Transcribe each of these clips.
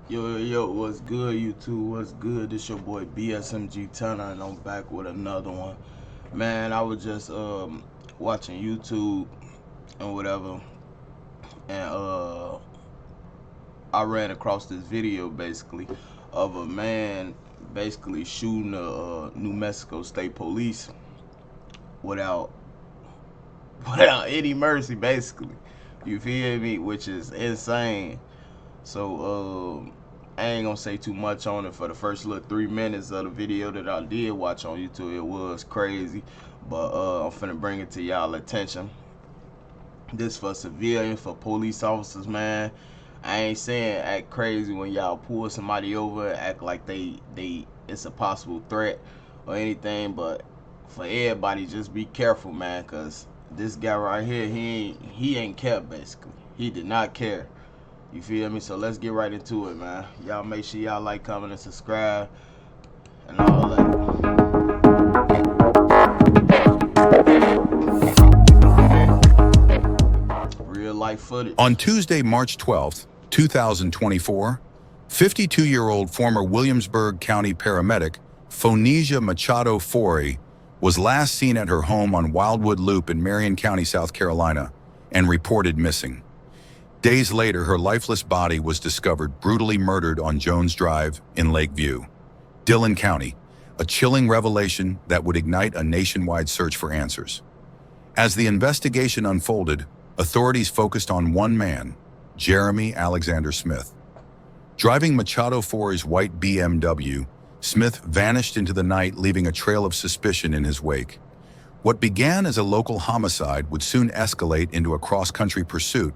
Yo, what's good, YouTube? What's good? This your boy BSMG Turner, and I'm back with another one. Man, I was just watching YouTube and whatever, and I ran across this video basically of a man basically shooting the New Mexico State Police without without any mercy, basically. You feel me? Which is insane. So I ain't gonna say too much on it for the first little 3 minutes of the video that I did watch on YouTube. It was crazy, but I'm finna bring it to y'all attention. This for civilians, for police officers, man. I ain't saying act crazy when y'all pull somebody over, act like they it's a possible threat or anything, but for everybody, just be careful, man, cause this guy right here, he ain't care basically. He did not care. You feel me? So let's get right into it, man. Y'all make sure y'all like, comment, and subscribe, and all that. Real life footage. On Tuesday, March 12, 2024, 52-year-old former Williamsburg County paramedic Phonesia Machado Forey was last seen at her home on Wildwood Loop in Marion County, South Carolina, and reported missing. Days later, her lifeless body was discovered brutally murdered on Jones Drive in Lakeview, Dillon County, a chilling revelation that would ignite a nationwide search for answers. As the investigation unfolded, authorities focused on one man, Jeremy Alexander Smith. Driving Machado Forey's white BMW, Smith vanished into the night, leaving a trail of suspicion in his wake. What began as a local homicide would soon escalate into a cross-country pursuit,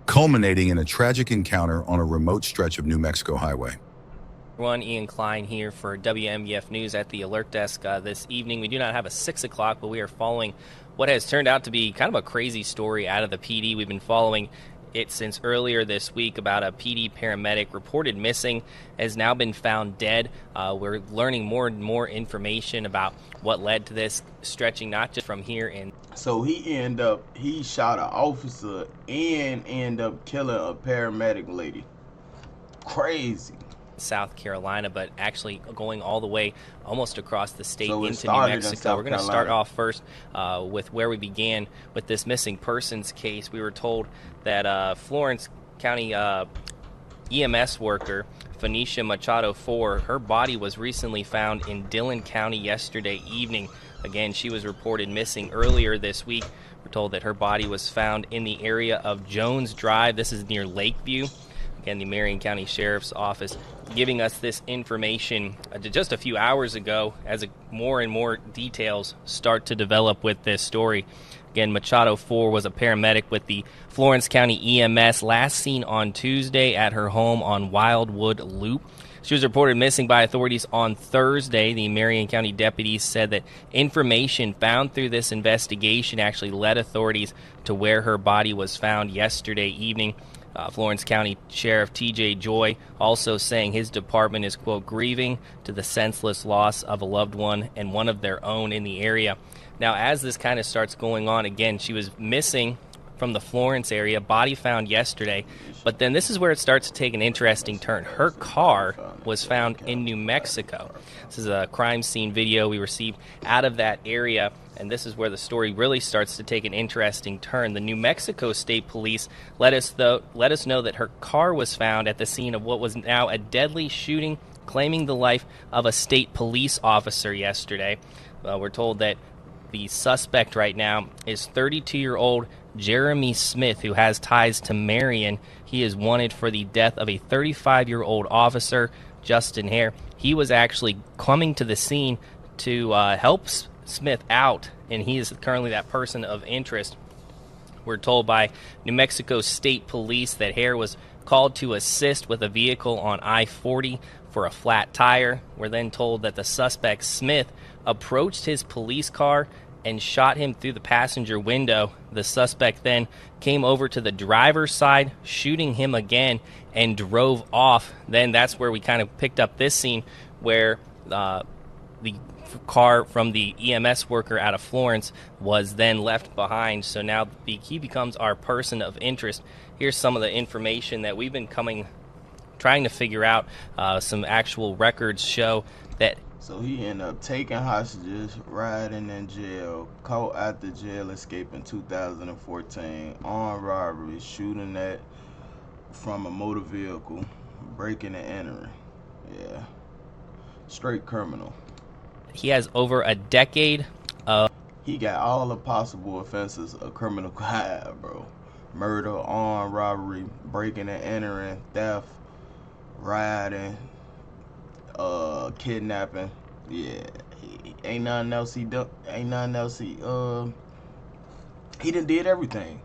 culminating in a tragic encounter on a remote stretch of New Mexico highway. Everyone, Ian Klein here for WMBF News at the Alert Desk this evening. We do not have a 6 o'clock, but we are following what has turned out to be kind of a crazy story out of the PD. We've been following it since earlier this week about a PD paramedic reported missing, has now been found dead. We're learning more and more information about what led to this, stretching not just from here in. So he shot an officer and end up killing a paramedic lady. Crazy. South Carolina, but actually going all the way almost across the state So into New Mexico. We're going to start off first with where we began with this missing persons case. We were told that Florence County EMS worker Phonesia Machado Ford, her body was recently found in Dillon County yesterday evening. Again, she was reported missing earlier this week. We're told that her body was found in the area of Jones Drive. This is near Lakeview. Again, the Marion County Sheriff's Office giving us this information just a few hours ago as more and more details start to develop with this story. Again, Machado Ford was a paramedic with the Florence County EMS, last seen on Tuesday at her home on Wildwood Loop. She was reported missing by authorities on Thursday. The Marion County deputies said that information found through this investigation actually led authorities to where her body was found yesterday evening. Florence County Sheriff T.J. Joy also saying his department is, quote, grieving to the senseless loss of a loved one and one of their own in the area. Now, as this kind of starts going on, again, she was missing from the Florence area, body found yesterday, but then this is where it starts to take an interesting turn. Her car was found in New Mexico. This is a crime scene video we received out of that area, and this is where the story really starts to take an interesting turn. The New Mexico State Police let us know that her car was found at the scene of what was now a deadly shooting, claiming the life of a state police officer yesterday. We're told that the suspect right now is 32-year-old Jeremy Smith, who has ties to Marion. He is wanted for the death of a 35-year-old officer, Justin Hare. He was actually coming to the scene to help Smith out, and he is currently that person of interest. We're told by New Mexico State Police that Hare was called to assist with a vehicle on I-40 for a flat tire. We're then told that the suspect, Smith, approached his police car and shot him through the passenger window. The suspect then came over to the driver's side, shooting him again, and drove off. Then that's where we kind of picked up this scene where the car from the EMS worker out of Florence was then left behind. So now he becomes our person of interest. Here's some of the information that we've been trying to figure out. Some actual records show that. So he ended up taking hostages, riding in jail, caught out the jail, escaped in 2014, armed robbery, shooting at from a motor vehicle, breaking and entering. Yeah, straight criminal. He has over a decade of. He got all the possible offenses a criminal could have, bro. Murder, armed robbery, breaking and entering, theft, riding, kidnapping. Yeah, ain't nothing else he done. Ain't nothing else he done did everything.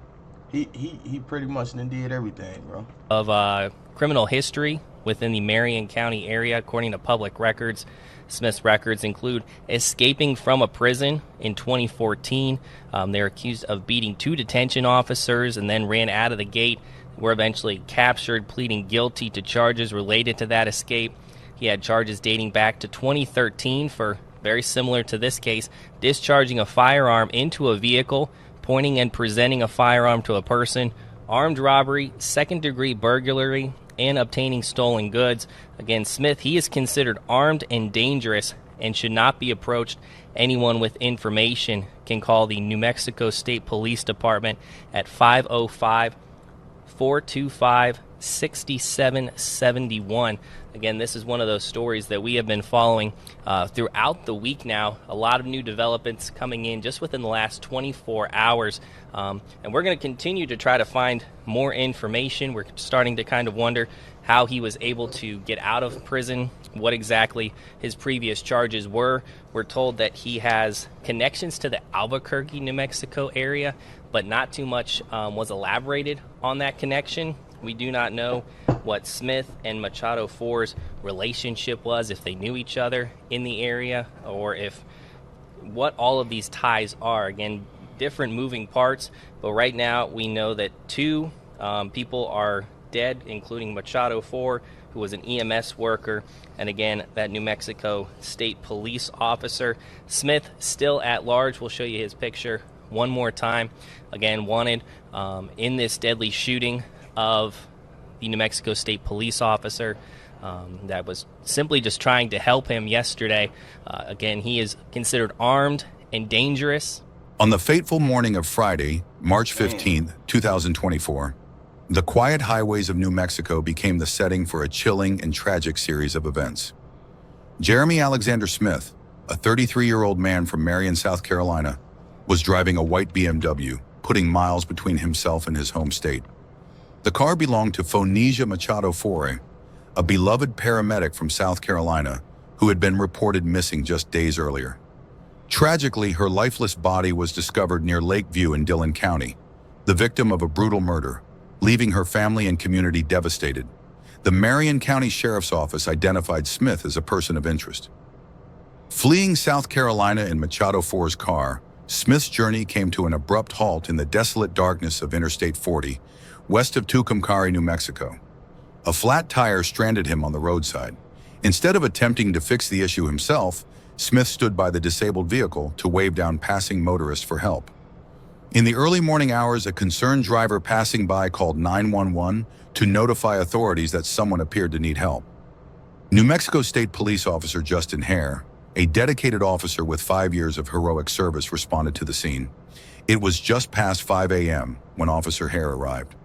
He pretty much done did everything, bro. Of criminal history within the Marion County area, according to public records. Smith's records include escaping from a prison in 2014. They're accused of beating 2 detention officers and then ran out of the gate. Were eventually captured, pleading guilty to charges related to that escape. He had charges dating back to 2013 for, very similar to this case, discharging a firearm into a vehicle, pointing and presenting a firearm to a person, armed robbery, second-degree burglary, and obtaining stolen goods. Again, Smith, he is considered armed and dangerous and should not be approached. Anyone with information can call the New Mexico State Police Department at 505-425-6771. Again, this is one of those stories that we have been following throughout the week now. A lot of new developments coming in just within the last 24 hours. And we're going to continue to try to find more information. We're starting to kind of wonder how he was able to get out of prison, what exactly his previous charges were. We're told that he has connections to the Albuquerque, New Mexico area, but not too much was elaborated on that connection. We do not know what Smith and Machado 4's relationship was, if they knew each other in the area, or if what all of these ties are. Again, different moving parts, but right now we know that 2 people are dead, including Machado 4, who was an EMS worker, and again, that New Mexico State Police officer. Smith still at large. We'll show you his picture one more time. Again, wanted in this deadly shooting of the New Mexico State Police officer that was simply just trying to help him yesterday. Again, he is considered armed and dangerous. On the fateful morning of Friday, March 15th, 2024, the quiet highways of New Mexico became the setting for a chilling and tragic series of events. Jeremy Alexander Smith, a 33-year-old man from Marion, South Carolina, was driving a white BMW, putting miles between himself and his home state. The car belonged to Phonesia Machado 4, a beloved paramedic from South Carolina who had been reported missing just days earlier. Tragically, her lifeless body was discovered near Lakeview in Dillon County, the victim of a brutal murder, leaving her family and community devastated. The Marion County Sheriff's Office identified Smith as a person of interest. Fleeing South Carolina in Machado 4's car, Smith's journey came to an abrupt halt in the desolate darkness of Interstate 40, west of Tucumcari, New Mexico. A flat tire stranded him on the roadside. Instead of attempting to fix the issue himself, Smith stood by the disabled vehicle to wave down passing motorists for help. In the early morning hours, a concerned driver passing by called 911 to notify authorities that someone appeared to need help. New Mexico State Police Officer Justin Hare, a dedicated officer with 5 years of heroic service, responded to the scene. It was just past 5 a.m. when Officer Hare arrived.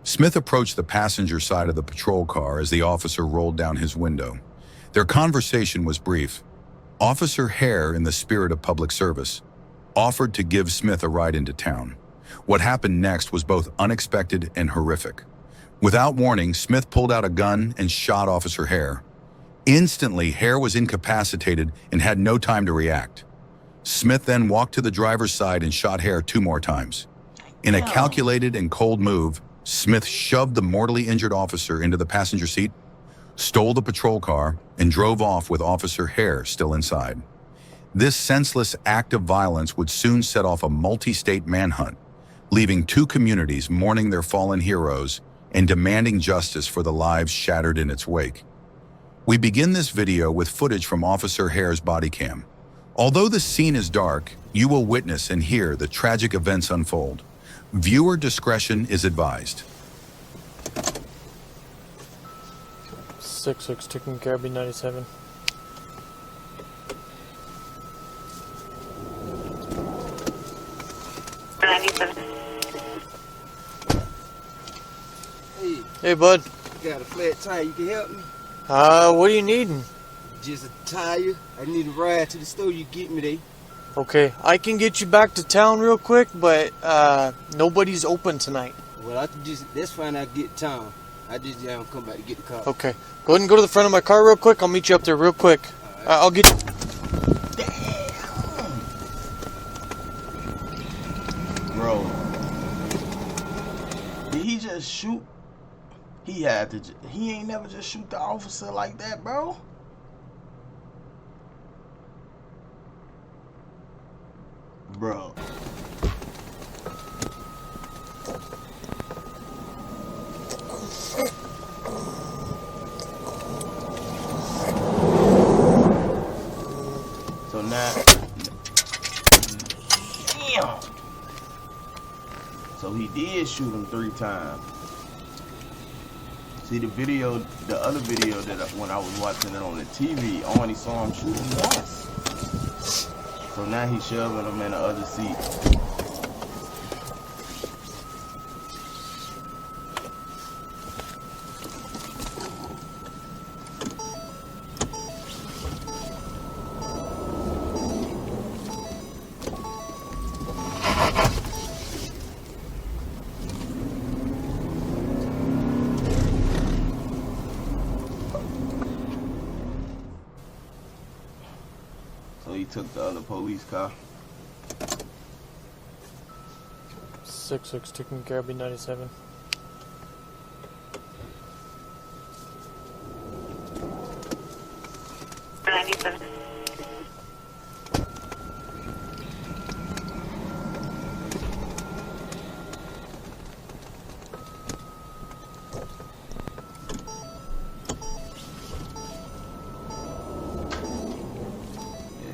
Smith approached the passenger side of the patrol car as the officer rolled down his window. Their conversation was brief. Officer Hare, in the spirit of public service, offered to give Smith a ride into town. What happened next was both unexpected and horrific. Without warning, Smith pulled out a gun and shot Officer Hare. Instantly, Hare was incapacitated and had no time to react. Smith then walked to the driver's side and shot Hare 2 more times. In a calculated and cold move, Smith shoved the mortally injured officer into the passenger seat, stole the patrol car, and drove off with Officer Hare still inside. This senseless act of violence would soon set off a multi-state manhunt, leaving 2 communities mourning their fallen heroes and demanding justice for the lives shattered in its wake. We begin this video with footage from Officer Hare's body cam. Although the scene is dark, you will witness and hear the tragic events unfold. Viewer discretion is advised. 6-6, taking care of B97. Hey, bud. Got a flat tire. You can help me? What are you needing? Just a tire. I need a ride to the store. You get me there. Okay, I can get you back to town real quick, but nobody's open tonight. Well, that's fine. I get to town. I just come back to get the car. Okay, go ahead and go to the front of my car real quick. I'll meet you up there real quick. All right. I'll get you. Bro, did he just shoot? He had to. He ain't never just shoot the officer like that, bro. Bro. So now, damn. So he did shoot him 3 times. See the video, the other video that when I was watching it on the TV, I only saw him shoot him once. So now he's shoving him in the other seat. So he took the other police car. 6-6, taking care of B97.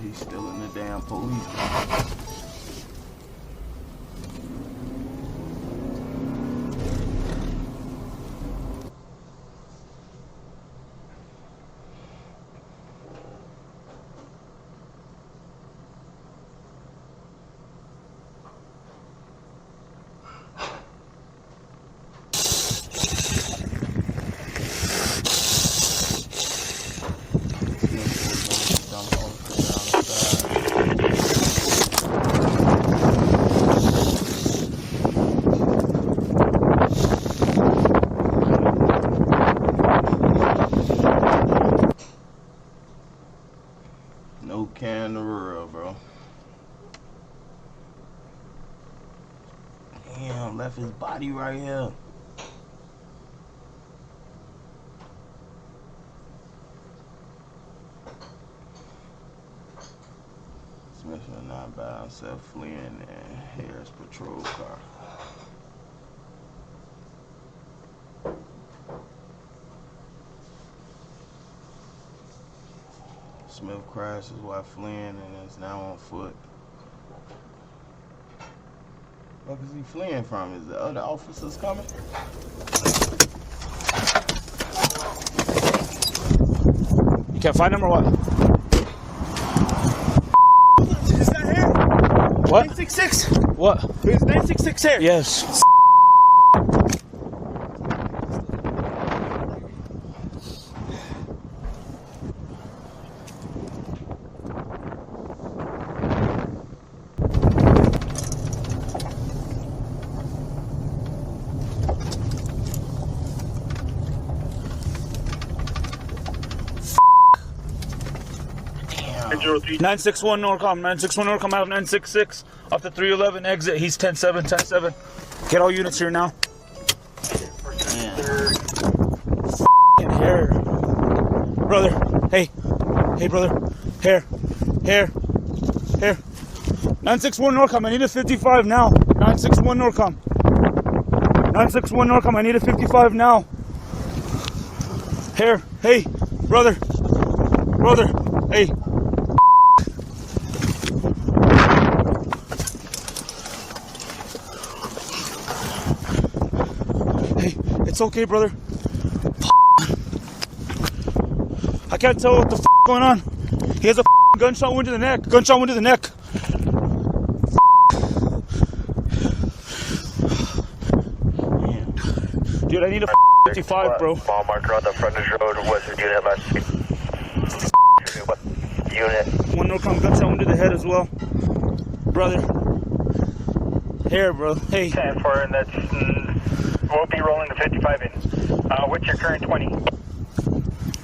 He's still in the damn police car. No care in the world, bro. Damn, left his body right here. Smith was not by himself, fleeing in Harris patrol car. Smith crashes while fleeing and is now on foot. What is he fleeing from? Is the other officers coming? You can't find him or what? Is that here? What? 966? What? Is 966 here? Yes. Damn. 961 Norcom, 961 Norcom out of 966 off the 311 exit. He's 10-7, 10-7. Get all units here now. In here. Brother, hey, brother, here. 961 Norcom, I need a 55 now. 961 Norcom. 961 Norcom, I need a 55 now. Here, hey, brother, hey. Hey, it's okay, brother. can't tell what the going on. He has a gunshot wound to the neck. Gunshot wound to the neck. Dude, I need a 55, bro. Mile marker on the frontage road. What's the unit last unit? One NORCOM gunshot wound to the head as well. Brother. Here, bro. Hey. 10-4, and that's we'll be rolling the 55 in. What's your current 20?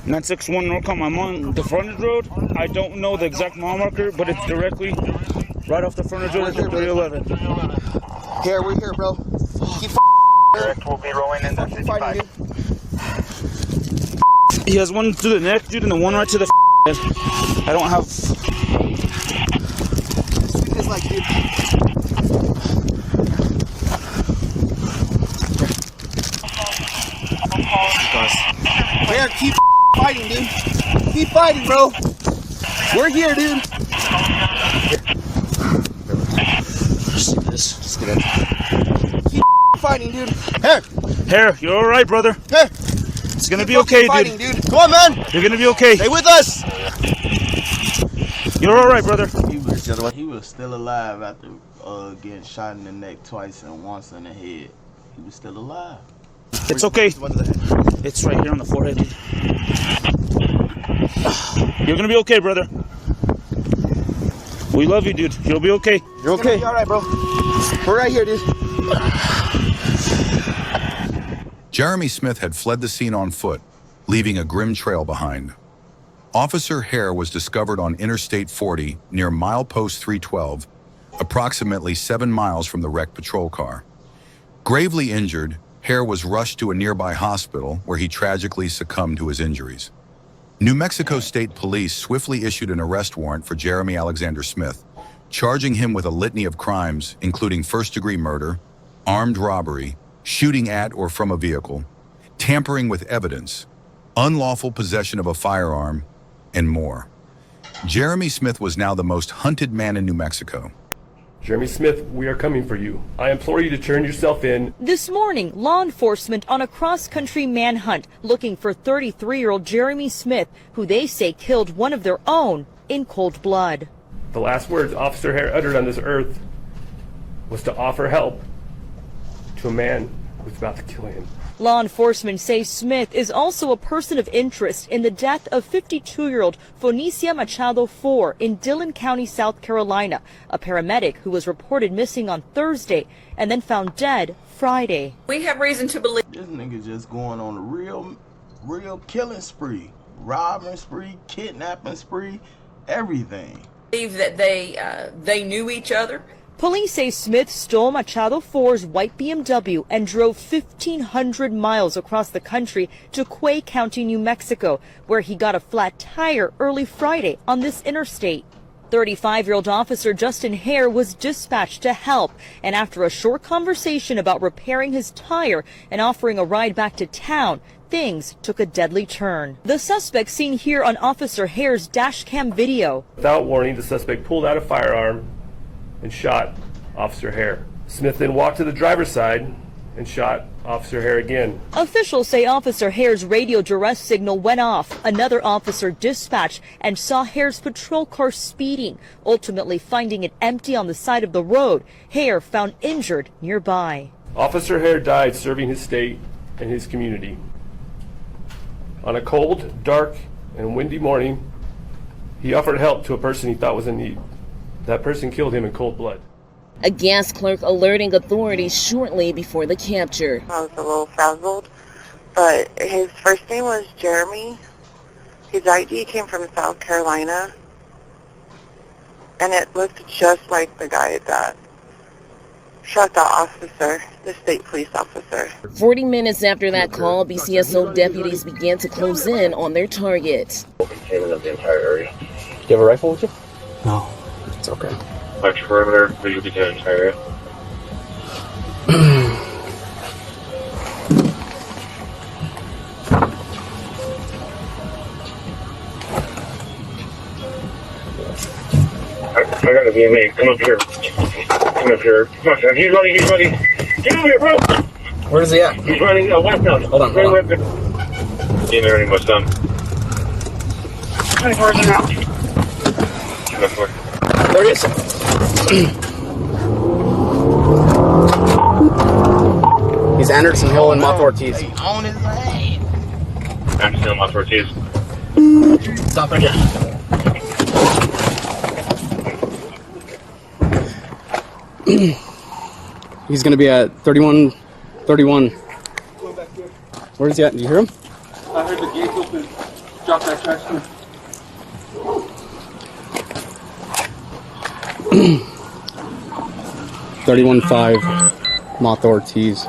961 NORCOM. I'm on the frontage road. I don't know the exact mile marker, but it's directly right off the frontage road at the 311. Here, we're here, bro. Keep Correct, we'll be rolling in the 55. He has one to the neck, dude, and the one right to the head. I don't have... It's like, dude. Here, keep fighting, dude. Keep fighting, bro. We're here, dude. See this. Let's get in. Keep fighting, dude. Here. Here, you're all right, brother. Here. It's gonna be okay, fighting, dude. Come on, man. You're gonna be okay. Stay with us. You're all right, brother. He was still alive after getting shot in the neck twice and once in the head. He was still alive. It's okay. It's right here on the forehead, dude. You're gonna be okay, brother. We love you, dude. You'll be okay. You're okay. All right, bro. We're right here, dude. Jeremy Smith had fled the scene on foot, leaving a grim trail behind. Officer Hare was discovered on Interstate 40 near milepost 312, approximately 7 miles from the wrecked patrol car. Gravely injured, Hare was rushed to a nearby hospital where he tragically succumbed to his injuries. New Mexico State Police swiftly issued an arrest warrant for Jeremy Alexander Smith, charging him with a litany of crimes, including first-degree murder, armed robbery, shooting at or from a vehicle, tampering with evidence, unlawful possession of a firearm, and more. Jeremy Smith was now the most hunted man in New Mexico. Jeremy Smith, we are coming for you. I implore you to turn yourself in. This morning, law enforcement on a cross-country manhunt looking for 33-year-old Jeremy Smith, who they say killed one of their own in cold blood. The last words Officer Hare uttered on this earth was to offer help to a man who was about to kill him. Law enforcement say Smith is also a person of interest in the death of 52-year-old Fonicia Machado IV in Dillon County, South Carolina, a paramedic who was reported missing on Thursday and then found dead Friday. We have reason to believe this nigga just going on a real killing spree, robbing spree, kidnapping spree, everything. that they knew each other. Police say Smith stole Machado IV's white BMW and drove 1,500 miles across the country to Quay County, New Mexico, where he got a flat tire early Friday on this interstate. 35-year-old Officer Justin Hare was dispatched to help, and after a short conversation about repairing his tire and offering a ride back to town, things took a deadly turn. The suspect seen here on Officer Hare's dash cam video. Without warning, the suspect pulled out a firearm and shot Officer Hare. Smith then walked to the driver's side and shot Officer Hare again. Officials say Officer Hare's radio duress signal went off. Another officer dispatched and saw Hare's patrol car speeding, ultimately finding it empty on the side of the road. Hare found injured nearby. Officer Hare died serving his state and his community. On a cold, dark, and windy morning, he offered help to a person he thought was in need. That person killed him in cold blood. A gas clerk alerting authorities shortly before the capture. I was a little frazzled, but his first name was Jeremy. His ID came from South Carolina, and it looked just like the guy that shot the officer, the state police officer. 40 minutes after that call, BCSO deputies began to close in on their target. Containment of the entire area. Do you have a rifle with you? No. It's okay. March perimeter, visual contain the entire area. I got a VMA. Come up here. Come up here. Come on, he's running. He's running. Get over here, bro. Where is he at? He's running westbound. Hold on. VMA running westbound. 24's in route. 24. There it is. He's Anderson Hill and Moth Ortiz. On his ass. Anderson Hill, Moth Ortiz. Stop right here. He's going to be at 31. Where is he at? Do you hear him? I heard the gate open. Drop that trash can. $31.5 Moth Ortiz.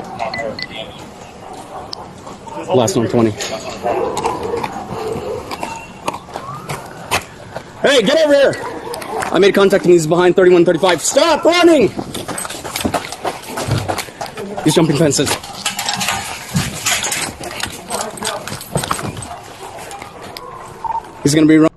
Last 120. Hey, get over here! I made contact and he's behind 3135. Stop running! He's jumping fences. He's gonna be running.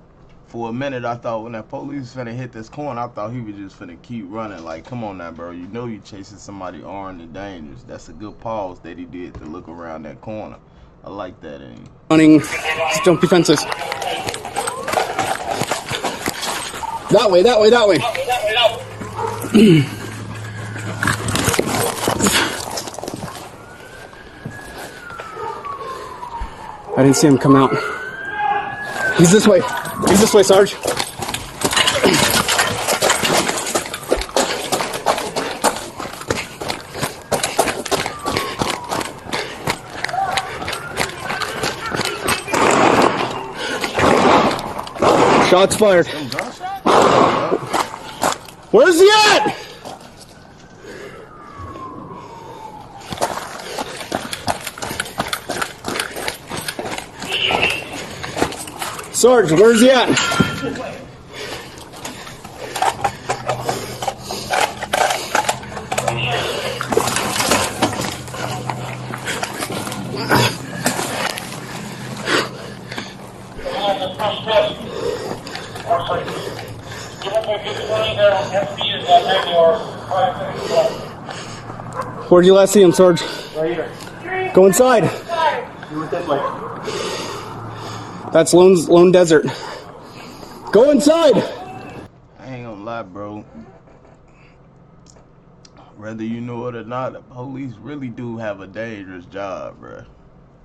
For a minute, I thought when that police was finna hit this corner, I thought he was just finna keep running. Like, come on now, bro. You know you chasing somebody armed and dangerous. That's a good pause that he did to look around that corner. I like that, ain't he? Running. Jumping fences. That way. I didn't see him come out. He's this way, Sarge. Shots fired. Where's he at? Sarge, where's he at? Where'd you last see him, Sarge? Right here. Go inside. You went this way. That's Lone Desert. Go inside. I ain't gonna lie, bro. Whether you know it or not, the police really do have a dangerous job, bro.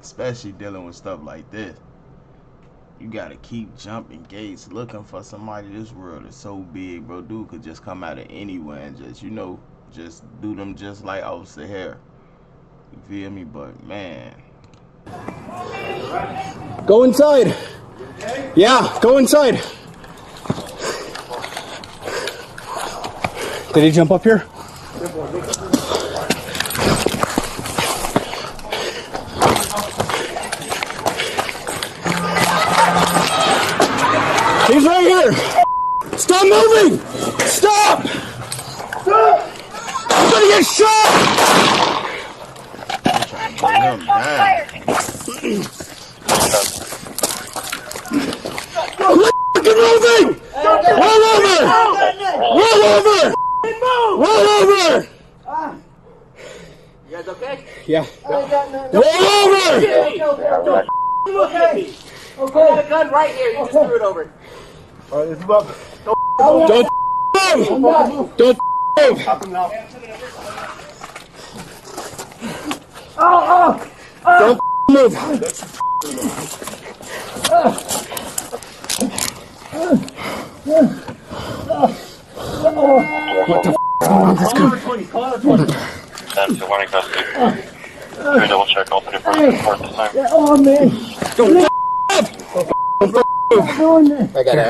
Especially dealing with stuff like this. You gotta keep jumping gates, looking for somebody. This world is so big, bro. Dude could just come out of anywhere and just, you know, just do them just like Officer Hare. You feel me? But, man. Go inside. Yeah, go inside. Did he jump up here? He's right here. Stop moving. Stop. I'm gonna get shot. Bring him down. Keep moving! Roll over! Roll over! Roll over! You guys okay? Yeah. Roll over! Okay. I got a gun right here. You just threw it over. Alright, it's about. Don't move! Don't move! Don't move! What the f is going on with this gun? That's the warning custody. Can we double check all 3 persons report this time? Oh, man. Don't move! I got it.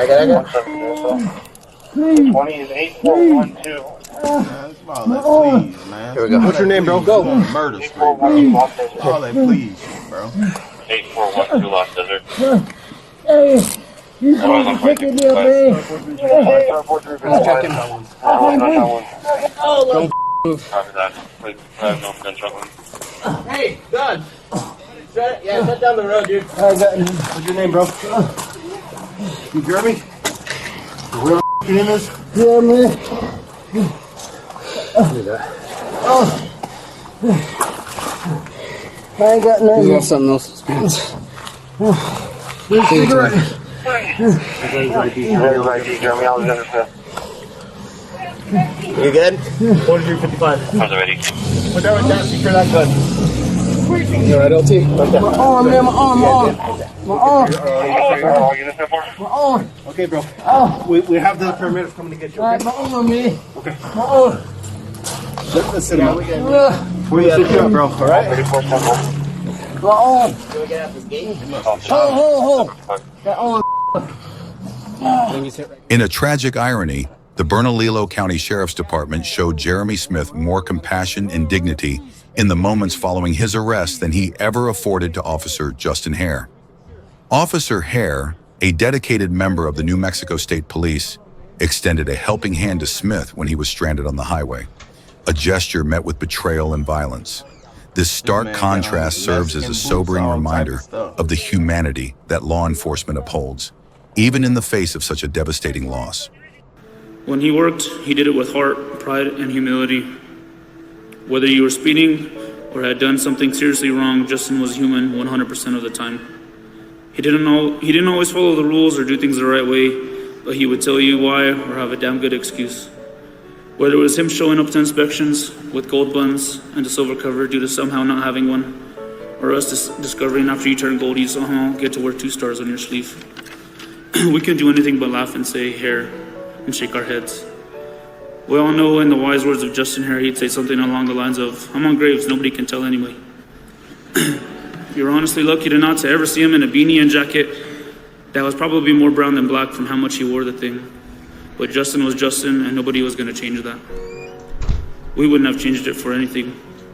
20 is 8412. That's all that please, man. Here we go. What's your name, bro? Go. Murder spree, bro. All that please, bro. 8412 Lost Desert. Hey, you fucking taking me away. Don't move. Copy that. Please, no gunshot wound. Hey, gun. Shut down the road, dude. What's your name, bro? You Jeremy? Where the name is? Yeah, man. I ain't got nothing. You got something else. Cigarette. R.I.P. Jeremy. I'll just You good? 4355. I'm ready. Put that one down, secure that gun. You alright, LT? Okay. My arm, man, my arm. My arm. Okay, bro. We have the paramedics coming to get you. Alright, my arm, man. Okay. My arm. Let's sit down. Where you at, bro? All right. My arm. Hold. That arm. In a tragic irony, the Bernalillo County Sheriff's Department showed Jeremy Smith more compassion and dignity in the moments following his arrest than he ever afforded to Officer Justin Hare. Officer Hare, a dedicated member of the New Mexico State Police, extended a helping hand to Smith when he was stranded on the highway, a gesture met with betrayal and violence. This stark contrast serves as a sobering reminder of the humanity that law enforcement upholds, even in the face of such a devastating loss. When he worked, he did it with heart, pride, and humility. Whether you were speeding or had done something seriously wrong, Justin was human 100% of the time. He didn't always follow the rules or do things the right way, but he would tell you why or have a damn good excuse. Whether it was him showing up to inspections with gold buns and a silver cover due to somehow not having one, or us discovering after you turn gold you somehow get to wear 2 stars on your sleeve. We couldn't do anything but laugh and say Hare and shake our heads. We all know in the wise words of Justin Hare, he'd say something along the lines of, I'm on graves, nobody can tell anyway. You're honestly lucky to not to ever see him in a beanie and jacket that was probably more brown than black from how much he wore the thing. But Justin was Justin and nobody was gonna change that. We wouldn't have changed it for anything.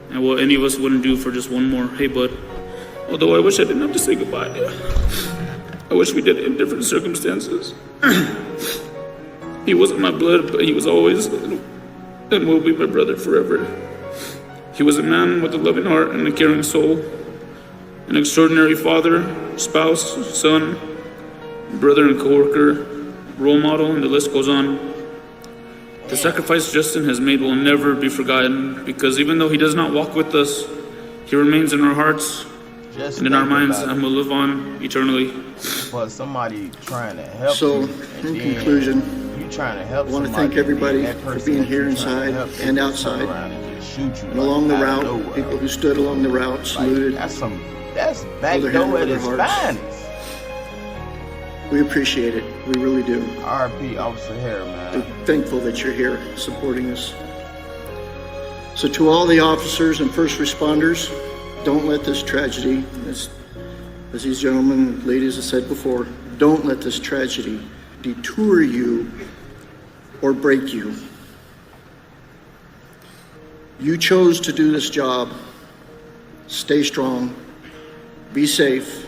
And what any of us wouldn't do for just one more, hey bud. Although I wish I didn't have to say goodbye. I wish we did it in different circumstances. He wasn't my blood, but he was always and will be my brother forever. He was a man with a loving heart and a caring soul, an extraordinary father, spouse, son, brother and coworker, role model, and the list goes on. The sacrifice Justin has made will never be forgotten because even though he does not walk with us, he remains in our hearts and in our minds and will live on eternally. But somebody trying to help So, you, in conclusion, you trying to help I want to somebody, thank everybody that for person being that here you trying to inside help and turn outside around and just shoot you and along the out of route, nowhere. people who stood along the route, saluted. That's held back their hand door over at their its hearts. finest. We appreciate it. We really do. R.I.P. Officer Hare, man. We're thankful that you're here supporting us. So to all the officers and first responders, don't let this tragedy, as these gentlemen and ladies have said before, don't let this tragedy detour you or break you. You chose to do this job. Stay strong, be safe,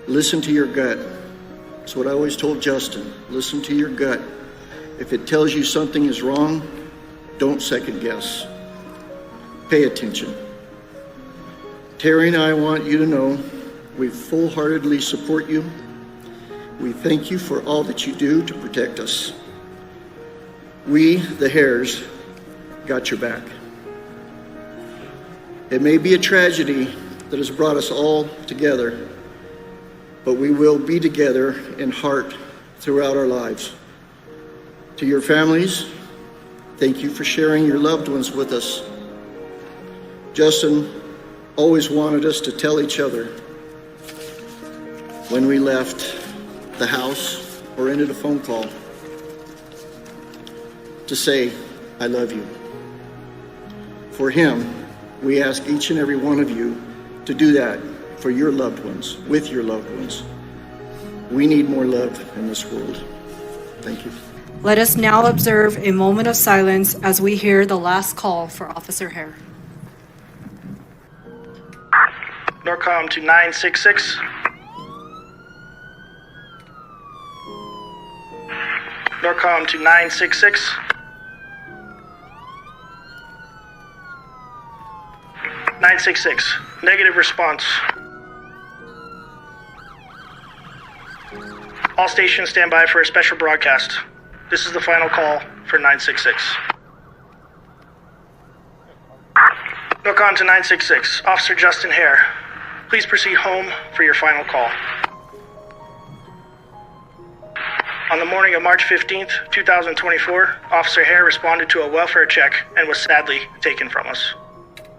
listen to your gut. That's what I always told Justin, listen to your gut. If it tells you something is wrong, don't second guess. Pay attention. Terry and I want you to know we full-heartedly support you. We thank you for all that you do to protect us. We, the Hares, got your back. It may be a tragedy that has brought us all together, but we will be together in heart throughout our lives. To your families, thank you for sharing your loved ones with us. Justin always wanted us to tell each other when we left the house or ended a phone call to say, I love you. For him, we ask each and every one of you to do that for your loved ones, with your loved ones. We need more love in this world. Thank you. Let us now observe a moment of silence as we hear the last call for Officer Hare. Norcom to 966. Norcom to 966. 966. Negative response. All stations stand by for a special broadcast. This is the final call for 966. Norcom to 966. Officer Justin Hare. Please proceed home for your final call. On the morning of March 15th, 2024, Officer Hare responded to a welfare check and was sadly taken from us.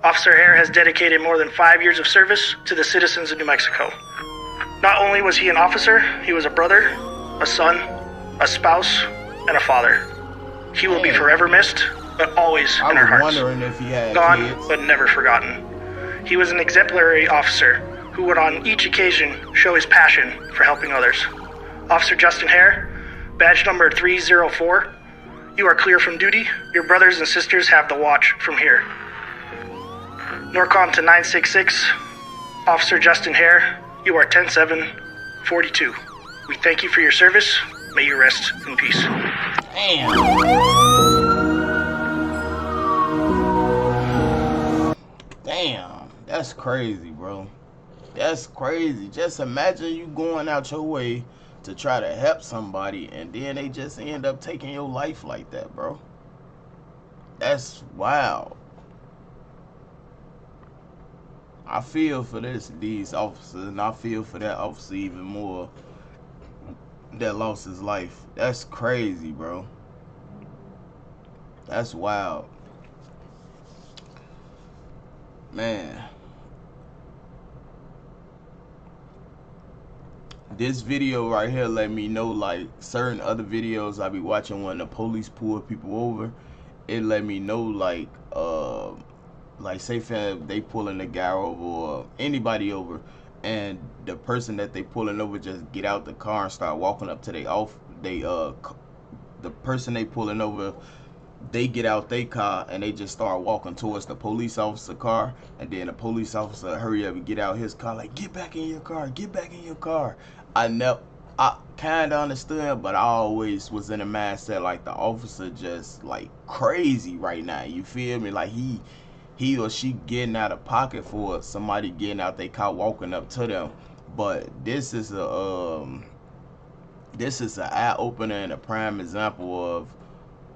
Officer Hare has dedicated more than 5 years of service to the citizens of New Mexico. Not only was he an officer, he was a brother, a son, a spouse, and a father. He will be forever missed, but always in our hearts. Wondering if he had Gone, kids. but never forgotten. He was an exemplary officer who would on each occasion show his passion for helping others. Officer Justin Hare, badge number 304, you are clear from duty. Your brothers and sisters have the watch from here. NORCOM to 966, Officer Justin Hare, you are 10-7-42. We thank you for your service. May you rest in peace. Damn, that's crazy, bro. That's crazy. Just imagine you going out your way to try to help somebody and then they just end up taking your life like that, bro. That's wild. I feel for these officers, and I feel for that officer even more that lost his life. That's crazy, bro. That's wild. Man. This video right here let me know, like certain other videos I be watching when the police pull people over, it let me know like say if they pulling a guy over or anybody over and the person that they pulling over just get out the car and start walking up to the person they pulling over, they get out their car and they just start walking towards the police officer car, and then the police officer hurry up and get out his car like, get back in your car, get back in your car. I kind of understood, but I always was in a mindset like the officer just like crazy right now, you feel me? Like he or she getting out of pocket for somebody getting out their car walking up to them. But this is an eye opener and a prime example of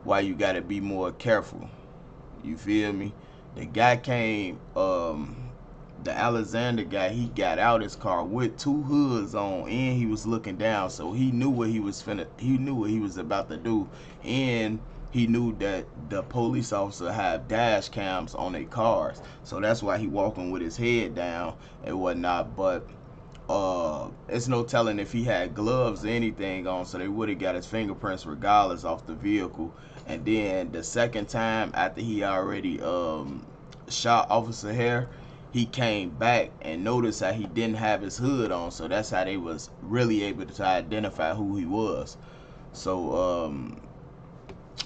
why you gotta be more careful. You feel me? The guy came, the Alexander guy, he got out his car with 2 hoods on and he was looking down, so he knew what he was about to do, and he knew that the police officer had dash cams on their cars, so that's why he walking with his head down and whatnot. But it's no telling if he had gloves or anything on, so they would have got his fingerprints regardless off the vehicle. And then the second time after he already shot Officer Hare, he came back and noticed that he didn't have his hood on, so that's how they was really able to identify who he was. So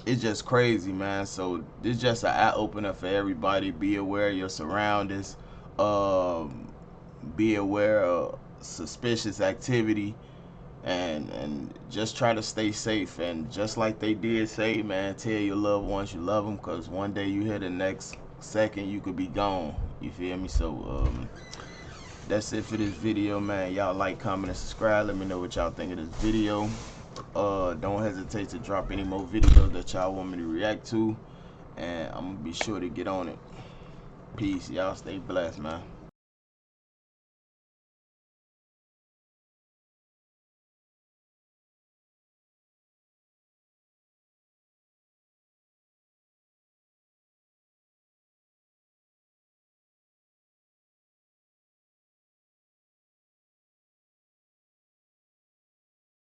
it's just crazy, man. So it's just an eye opener for everybody. Be aware of your surroundings. Be aware of suspicious activity, and just try to stay safe. And just like they did say, man, tell your loved ones you love them, because one day you hear the next second you could be gone. You feel me? So that's it for this video, man. Y'all like, comment, and subscribe. Let me know what y'all think of this video. Don't hesitate to drop any more videos that y'all want me to react to, and I'm gonna be sure to get on it. Peace. Y'all stay blessed, man.